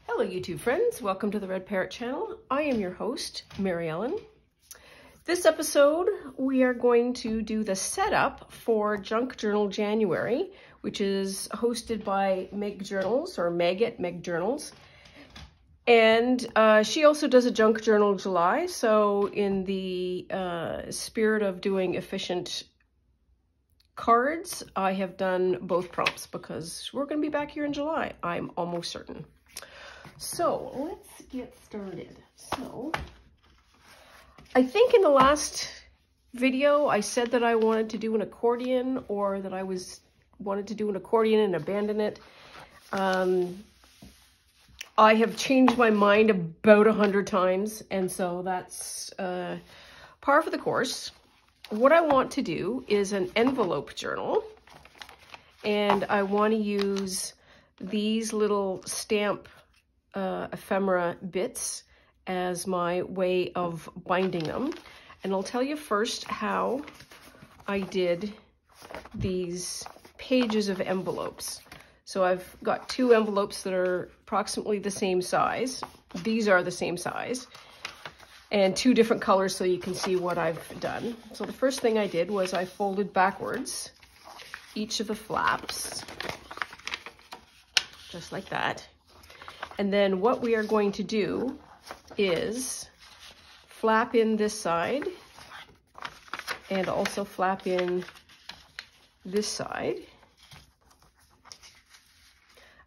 Hello YouTube friends, welcome to the Red Parrot channel. I am your host, Mary Ellen. This episode we are going to do the setup for Junk Journal January, which is hosted by Meg Journals, or Meg at Meg Journals. And she also does a Junk Journal July, so in the spirit of doing efficient cards, I have done both prompts because we're going to be back here in July, I'm almost certain. So let's get started. So I think in the last video I said that I wanted to do an accordion, or that I wanted to do an accordion and abandon it. I have changed my mind about 100 times, and so that's par for the course. What I want to do is an envelope journal, and I want to use these little stamp ephemera bits as my way of binding them. And I'll tell you first how I did these pages of envelopes. So I've got two envelopes that are approximately the same size. These are the same size, and two different colors so you can see what I've done. So the first thing I did was I folded backwards each of the flaps, just like that. And then what we are going to do is flap in this side and also flap in this side.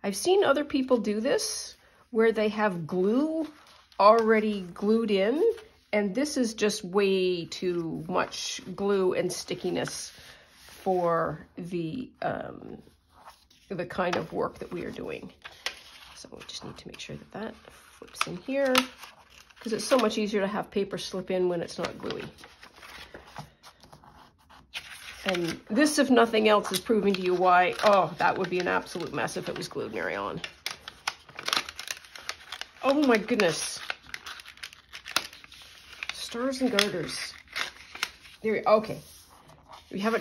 I've seen other people do this where they have glue already glued in, and this is just way too much glue and stickiness for the kind of work that we are doing. So we just need to make sure that that flips in here, because it's so much easier to have paper slip in when it's not gluey. And this, if nothing else, is proving to you why, oh, that would be an absolute mess if it was glued, Mary Ellen. Oh my goodness. Stars and garters. There we, okay. We have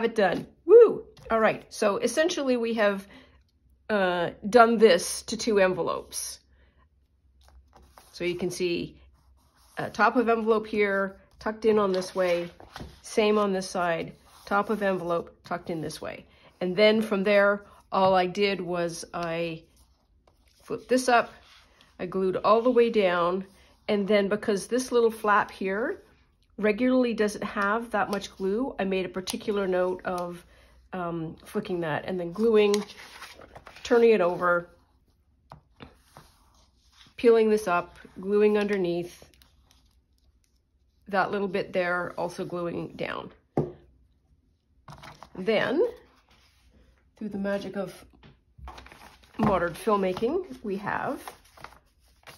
it done. Woo! All right, so essentially we have done this to two envelopes. So you can see top of envelope here, tucked in on this way, same on this side, top of envelope tucked in this way. And then from there, all I did was I flipped this up, I glued all the way down, and then because this little flap here regularly doesn't have that much glue, I made a particular note of flicking that and then gluing, turning it over, peeling this up, gluing underneath, that little bit there also gluing down. Then, through the magic of modern filmmaking, we have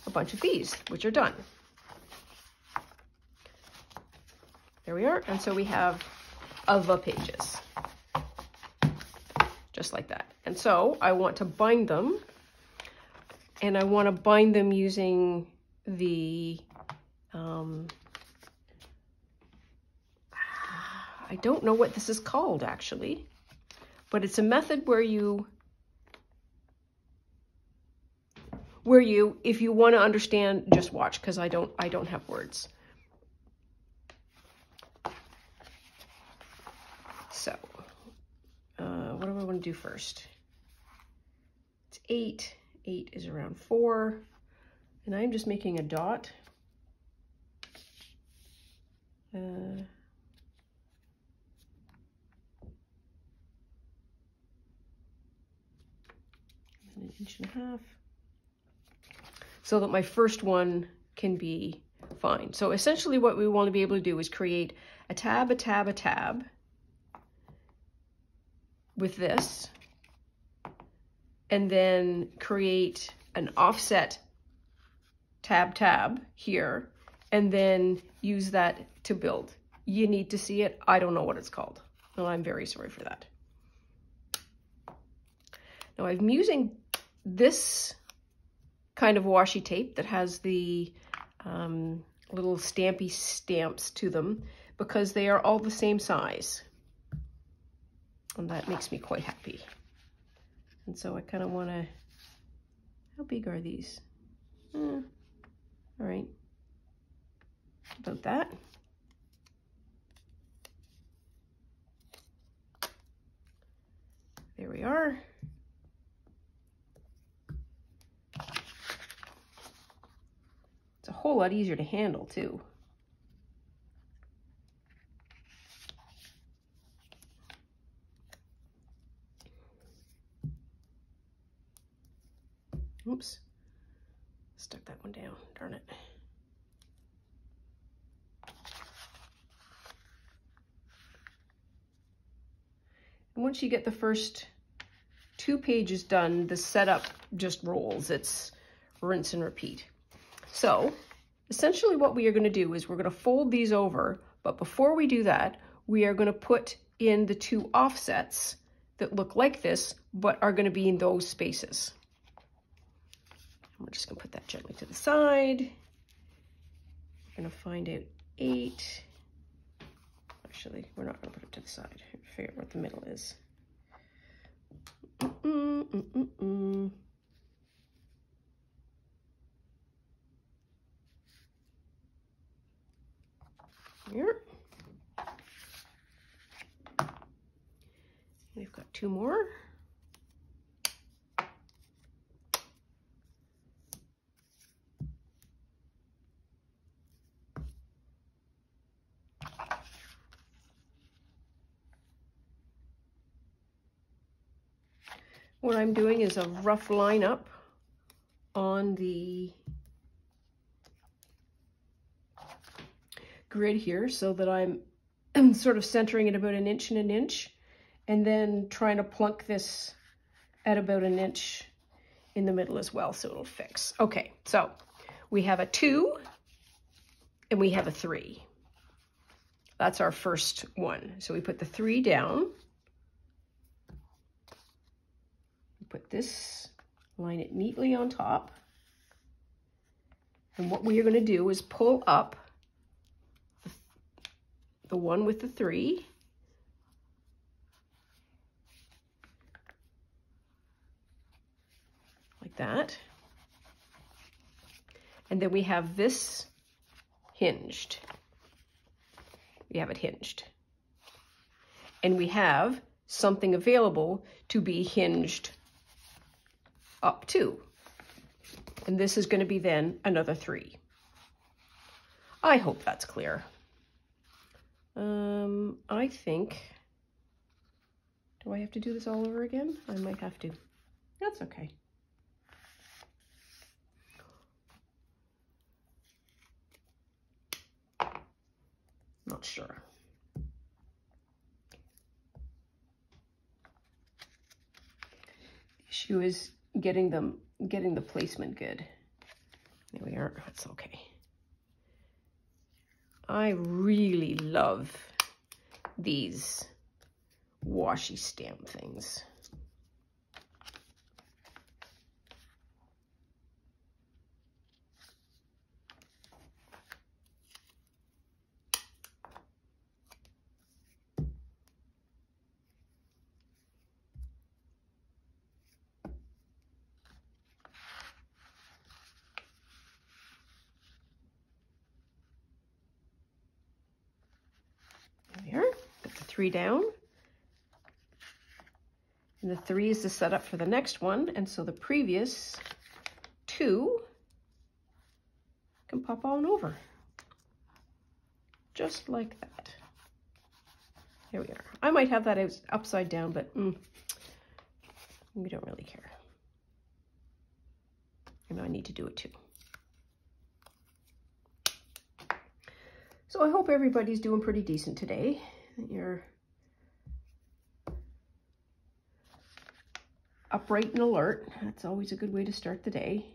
a bunch of these, which are done. There we are, and so we have the pages, just like that. And so I want to bind them, and I want to bind them using the, I don't know what this is called actually, but it's a method where you, if you want to understand, just watch, because I don't have words. So, what do I want to do first? It's 8. 8 is around 4, and I'm just making a dot. An inch and a half, so that my first one can be fine. So essentially what we want to be able to do is create a tab, a tab, a tab with this, and then create an offset tab, tab here, and then use that to build. You need to see it. I don't know what it's called, and I'm very sorry for that. Now I'm using this kind of washi tape that has the little stampy stamps to them because they are all the same size. And that makes me quite happy. And so I kind of want to How big are these? All right, about that. There we are. It's a whole lot easier to handle too. Oops, stuck that one down, darn it. And once you get the first 2 pages done, the setup just rolls. It's rinse and repeat. So essentially what we are going to do is we're going to fold these over, but before we do that, we are going to put in the 2 offsets that look like this, but are going to be in those spaces. We're just going to put that gently to the side. We're going to find out 8. Actually, we're not going to put it to the side. Figure out what the middle is. Here. We've got 2 more. What I'm doing is a rough line up on the grid here so that I'm sort of centering it about 1 inch and 1 inch, and then trying to plunk this at about 1 inch in the middle as well so it'll fix. Okay, so we have a 2 and we have a 3. That's our first one. So we put the 3 down. Put this, line it neatly on top. And what we are going to do is pull up the one with the 3. Like that. And then we have this hinged. We have it hinged. And we have something available to be hinged up to. And this is going to be then another 3. I hope that's clear. I think, do I have to do this all over again? I might have to. That's okay. Not sure. The issue is getting the placement good. There we are. That's okay. I really love these washi stamp things. There, put the 3 down. And the 3 is the setup for the next one, and so the previous 2 can pop on over. Just like that. Here we are. I might have that upside down, but we don't really care. And I need to do it too. So I hope everybody's doing pretty decent today. You're upright and alert. That's always a good way to start the day.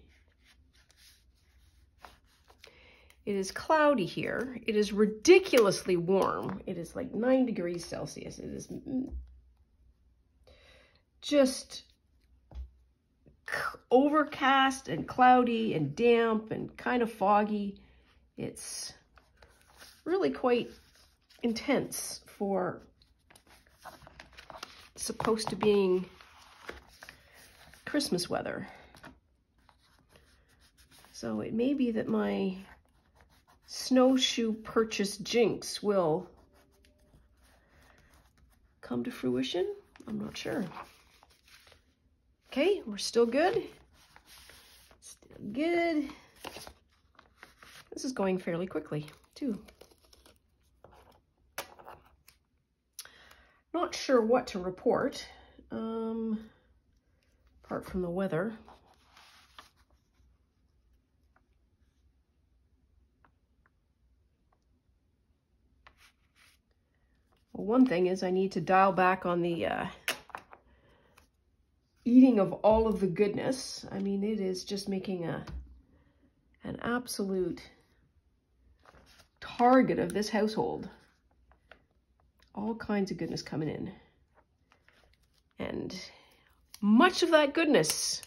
It is cloudy here. It is ridiculously warm. It is like 9 degrees Celsius. It is just overcast and cloudy and damp and kind of foggy. It's really quite intense for supposed to being Christmas weather. So it may be that my snowshoe purchase jinx will come to fruition. I'm not sure. Okay, we're still good. Still good. This is going fairly quickly, too. Not sure what to report, apart from the weather. Well, one thing is I need to dial back on the eating of all of the goodness. I mean, it is just making an absolute target of this household. All kinds of goodness coming in. And much of that goodness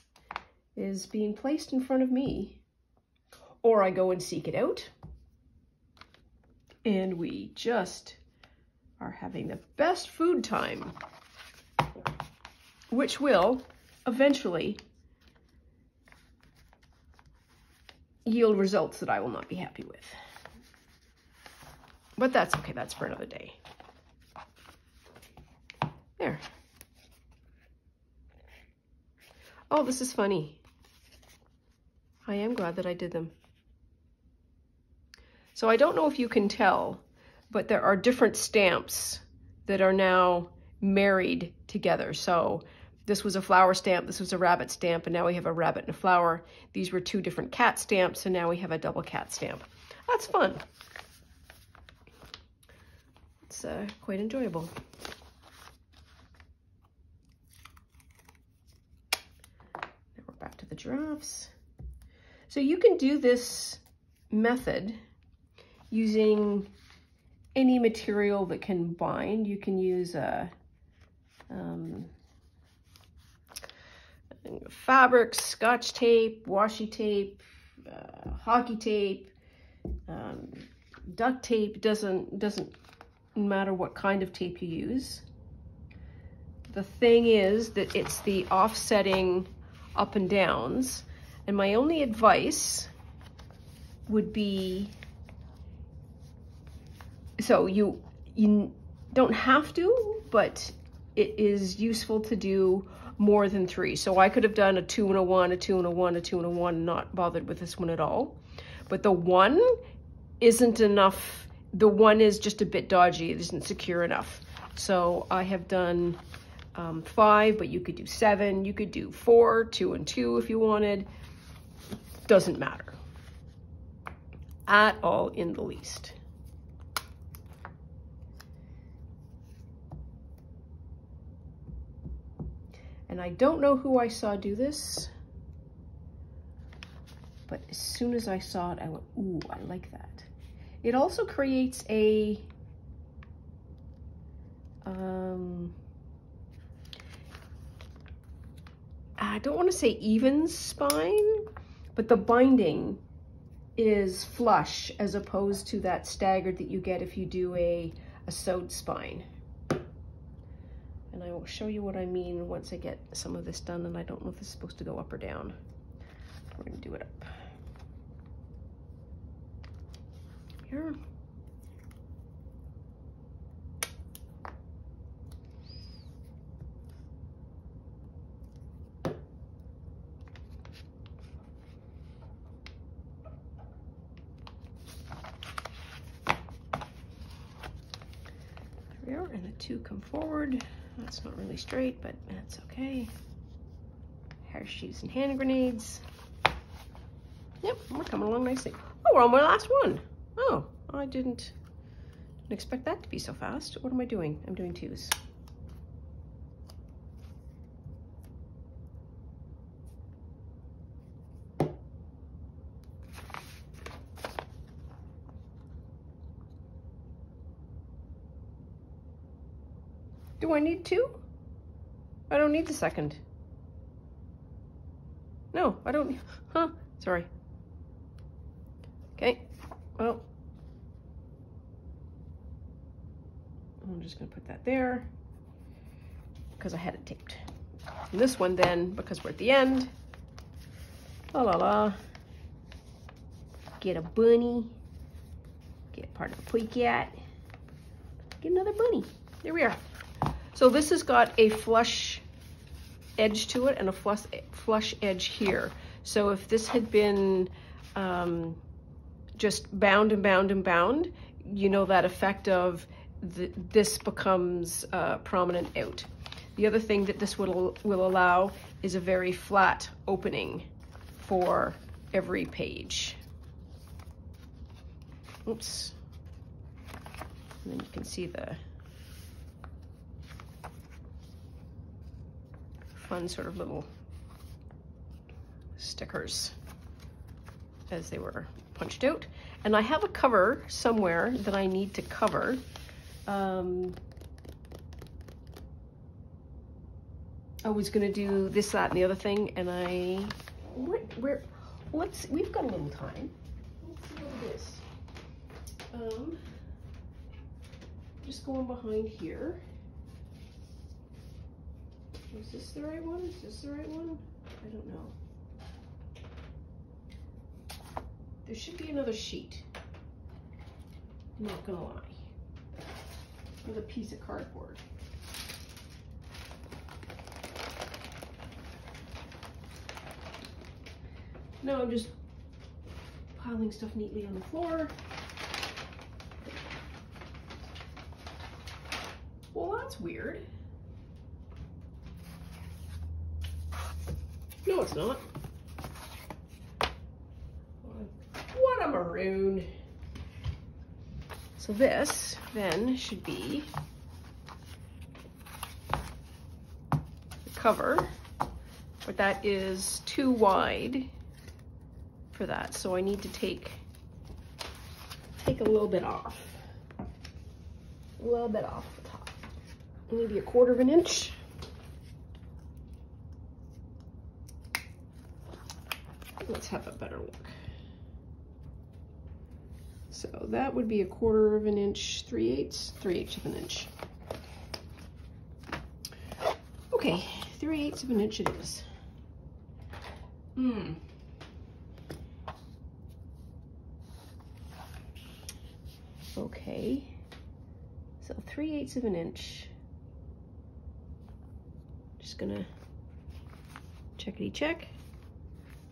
is being placed in front of me. Or I go and seek it out. And we just are having the best food time, which will eventually yield results that I will not be happy with. But that's okay, that's for another day. There. Oh, this is funny. I am glad that I did them. So I don't know if you can tell, but there are different stamps that are now married together. So this was a flower stamp, this was a rabbit stamp, and now we have a rabbit and a flower. These were two different cat stamps, and now we have a double cat stamp. That's fun. It's quite enjoyable. Now we're back to the giraffes. So you can do this method using any material that can bind. You can use fabric, scotch tape, washi tape, hockey tape, duct tape. Doesn't matter what kind of tape you use. The thing is that it's the offsetting up and downs, and my only advice would be, so you don't have to, but it is useful to do more than 3. So I could have done a 2 and a 1, a 2 and a 1, a 2 and a 1, not bothered with this one at all. But the 1 isn't enough. The 1 is just a bit dodgy. It isn't secure enough. So I have done 5, but you could do 7. You could do 4, 2 and 2 if you wanted. Doesn't matter at all in the least. And I don't know who I saw do this, but as soon as I saw it, I went, ooh, I like that. It also creates a, I don't want to say even spine, but the binding is flush as opposed to that staggered that you get if you do a sewed spine. And I will show you what I mean once I get some of this done, and I don't know if this is supposed to go up or down. We're going to do it up. Here. There we are, and the 2 come forward. That's not really straight, but that's okay. Hair shoes and hand grenades. Yep, we're coming along nicely. Oh, we're on my last one. Oh, I didn't expect that to be so fast. What am I doing? I'm doing 2s. Do I need 2? I don't need the second. No, I don't. Huh, sorry. Okay, well, I'm just gonna put that there because I had it taped. And this one then, because we're at the end, la la la, Get a bunny. Get part of a pussy cat. Get another bunny. There we are. So this has got a flush edge to it and a flush edge here. So if this had been just bound and bound and bound, you know that effect of this becomes prominent out. The other thing that this will allow is a very flat opening for every page. Oops. And then you can see the fun sort of little stickers as they were punched out. And I have a cover somewhere that I need to cover. I was gonna do this, that, and the other thing, and we've got a little time. Let's see what it is. Just going behind here. Is this the right one? Is this the right one? I don't know. There should be another sheet. I'm not gonna lie. Another piece of cardboard. No, I'm just piling stuff neatly on the floor. Well, that's weird. No, it's not. What a maroon. So this then should be the cover, but that is too wide for that. So I need to take a little bit off. A little bit off the top. Maybe 1/4 of an inch. Let's have a better look. So that would be 1/4 of an inch, 3/8 of an inch. Okay, 3/8 of an inch it is. Okay, so 3/8 of an inch. Just gonna checkity check.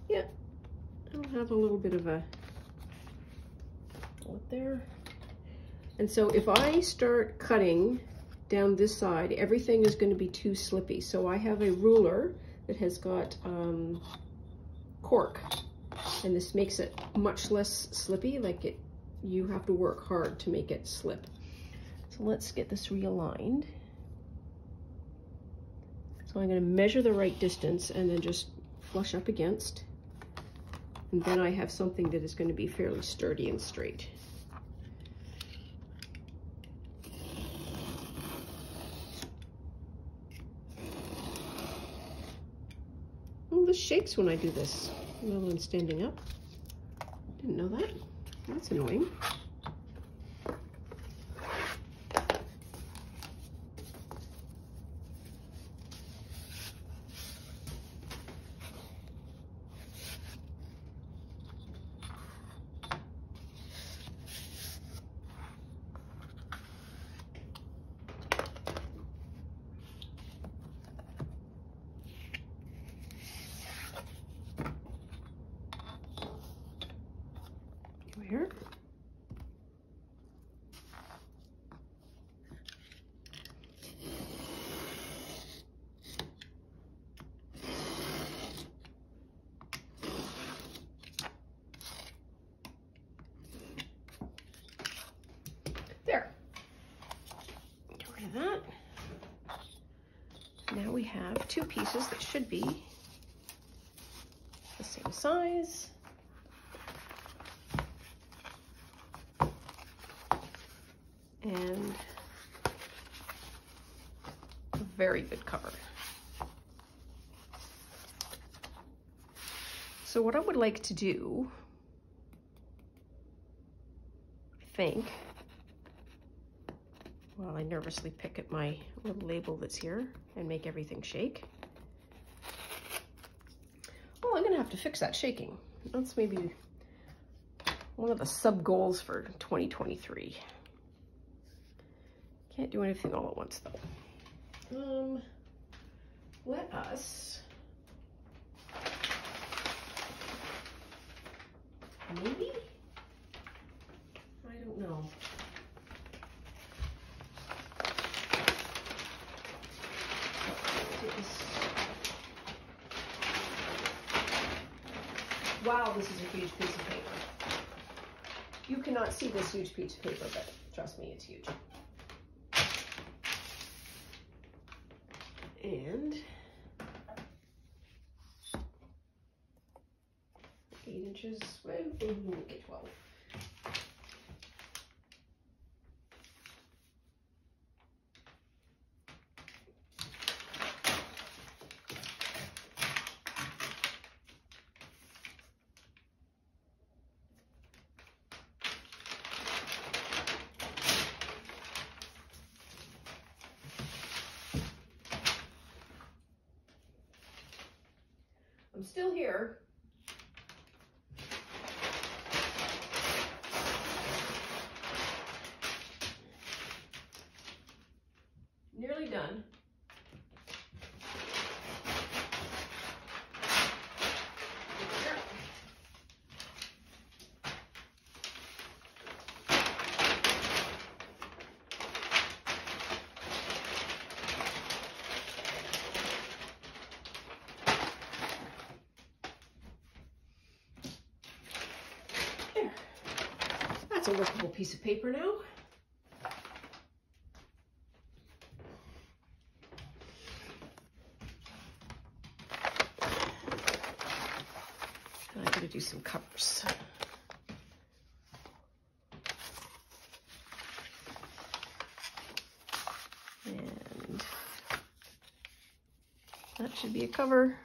Yeah, I'll have a little bit of a lip there. And so if I start cutting down this side, everything is going to be too slippy. So I have a ruler that has got cork, and this makes it much less slippy. Like you have to work hard to make it slip. So let's get this realigned. So I'm going to measure the right distance and then just flush up against. And then I have something that is going to be fairly sturdy and straight. Oh, this shakes when I do this rather than standing up. Didn't know that. That's annoying. Here. There. Get rid of that. Now we have two pieces that should be the same size. And a very good cover. So what I would like to do, I think, while I nervously pick at my little label that's here and make everything shake. Well, I'm gonna have to fix that shaking. Let's maybe one of the sub goals for 2023. Can't do anything all at once though. Let us maybe, I don't know. Wow, this is a huge piece of paper. You cannot see this huge piece of paper, but trust me, it's huge. And 8 inches, well, we'll make it 12. I'm still here. Nearly done. That's a workable piece of paper now. And I'm going to do some covers. And that should be a cover.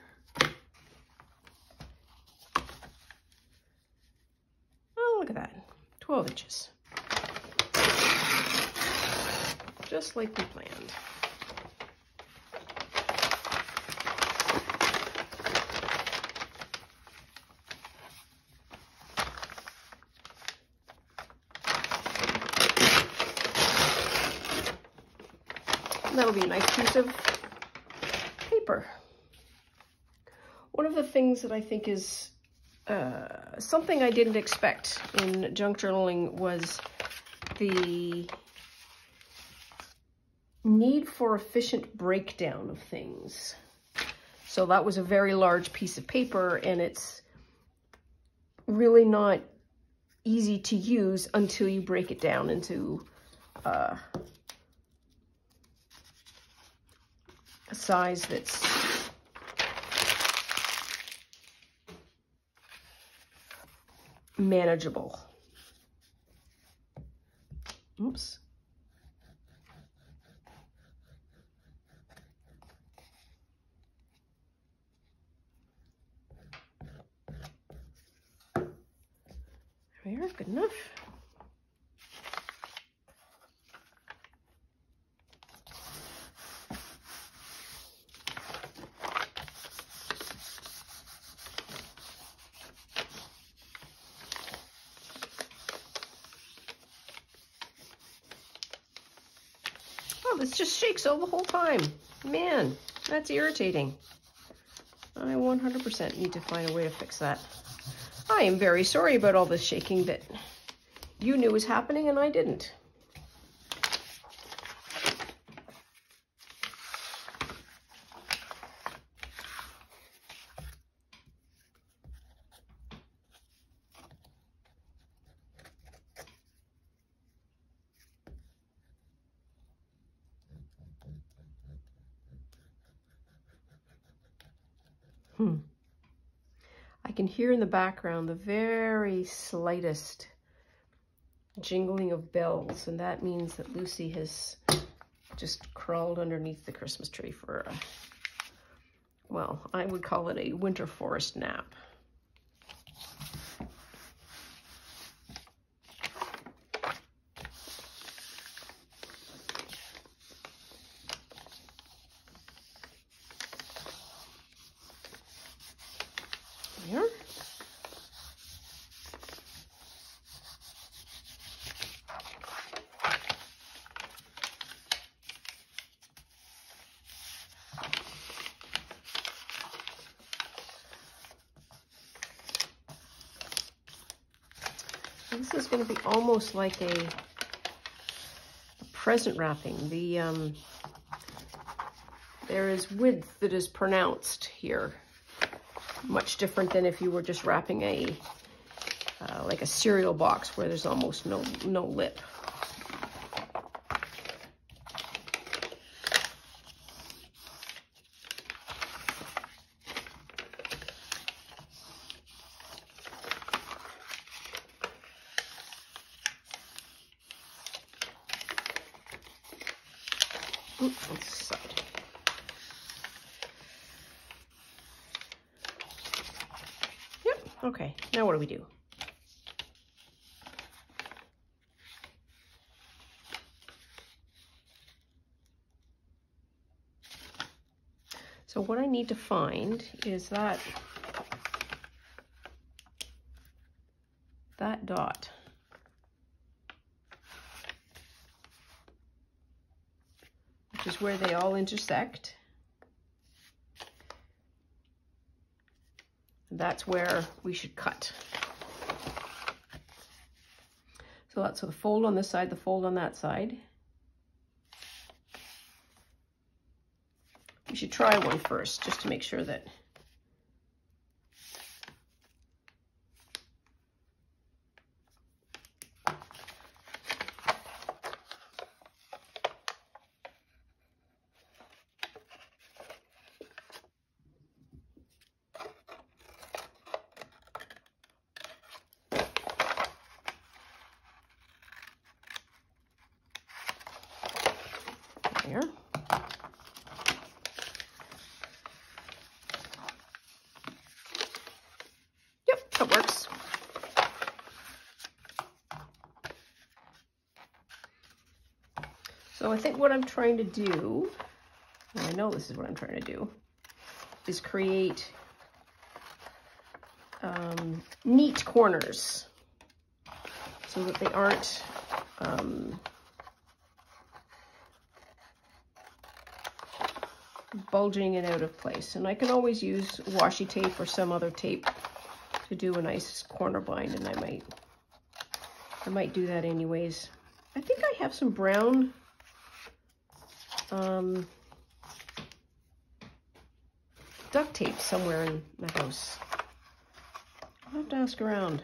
Oh, look at that. 12 inches. Just like we planned. And that'll be a nice piece of paper. One of the things that I think is something I didn't expect in junk journaling was the need for efficient breakdown of things. So that was a very large piece of paper, and it's really not easy to use until you break it down into a size that's manageable. Oops. There we are, good enough. Oh, this just shakes all the whole time. Man, that's irritating. I 100% need to find a way to fix that. I am very sorry about all this shaking that you knew was happening and I didn't. I can hear in the background the very slightest jingling of bells, and that means that Lucy has just crawled underneath the Christmas tree for a, well, I would call it a winter forest nap. There. This is going to be almost like a present wrapping. There is width that is pronounced here, much different than if you were just wrapping a like a cereal box where there's almost no lip. Oops, on this side. Yep, okay, now what do we do? So what I need to find is that dot. Which is where they all intersect. And that's where we should cut. So that's the fold on this side, the fold on that side. You should try one first, just to make sure that there. Yep, that works. So I think what I'm trying to do, and I know this is what I'm trying to do, is create neat corners so that they aren't bulging and out of place. And I can always use washi tape or some other tape to do a nice corner bind, and I might do that anyways. I think I have some brown duct tape somewhere in the house. I'll have to ask around.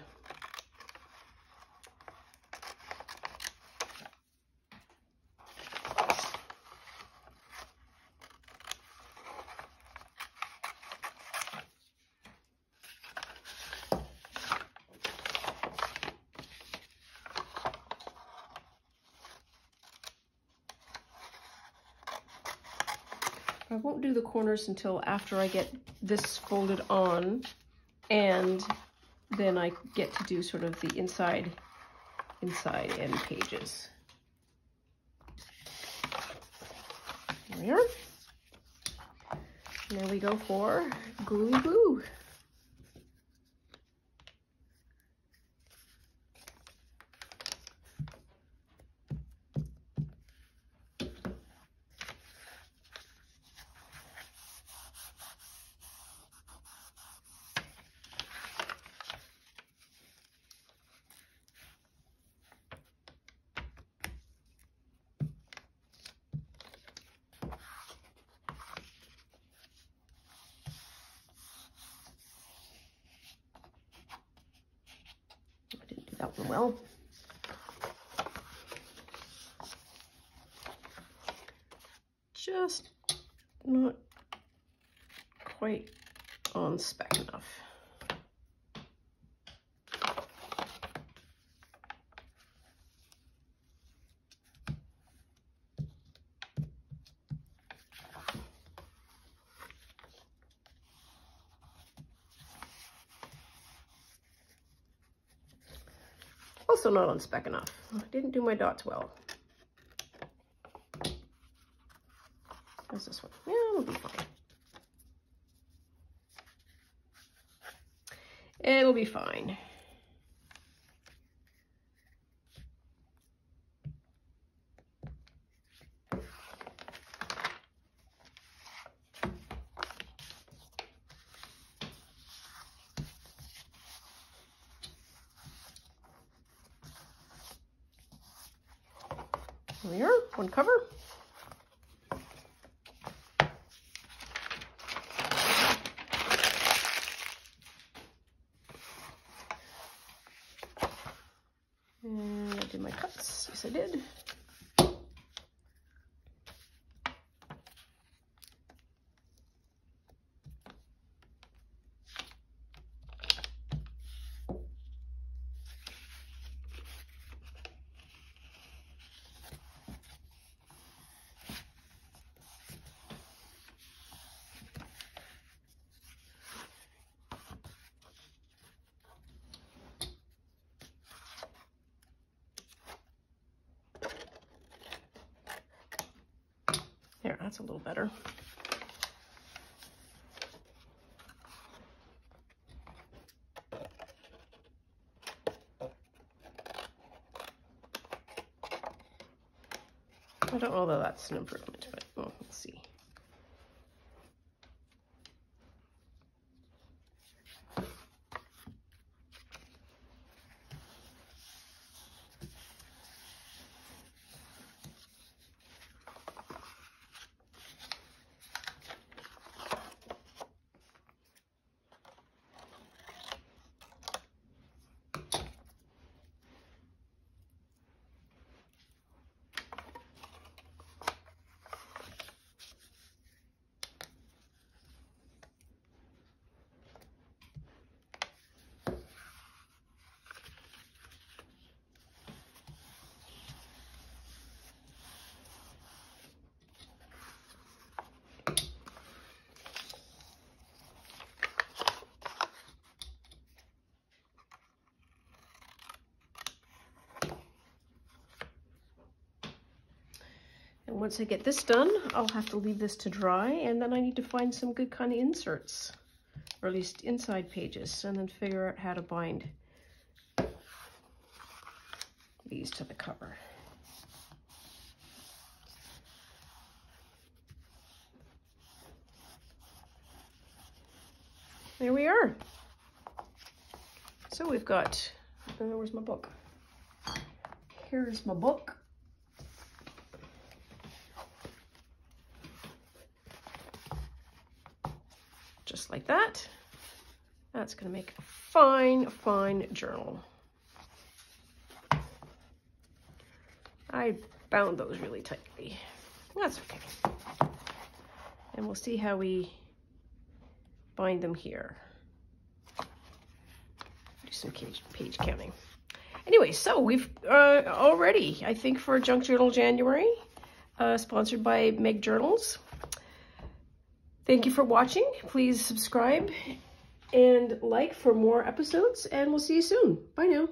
I won't do the corners until after I get this folded on, and then I get to do sort of the inside end pages. There we are. And there we go for Gluey Boo. That one well. Just not quite on spec enough. Also not on spec enough. I didn't do my dots well. How's this one? Yeah, it'll be fine. It'll be fine. There we are, one cover. And I did my cuts. Yes, I did. There, that's a little better. I don't know that that's an improvement, but well, let's see. And once I get this done, I'll have to leave this to dry, and then I need to find some good kind of inserts, or at least inside pages, and then figure out how to bind these to the cover. There we are. So we've got, where's my book? Here's my book. Just like that. That's going to make a fine, fine journal. I bound those really tightly. That's okay. And we'll see how we bind them here. Do some page counting. Anyway, so we've already, I think, for Junk Journal January, sponsored by Meg Journals. Thank you for watching. Please subscribe and like for more episodes, and we'll see you soon. Bye now.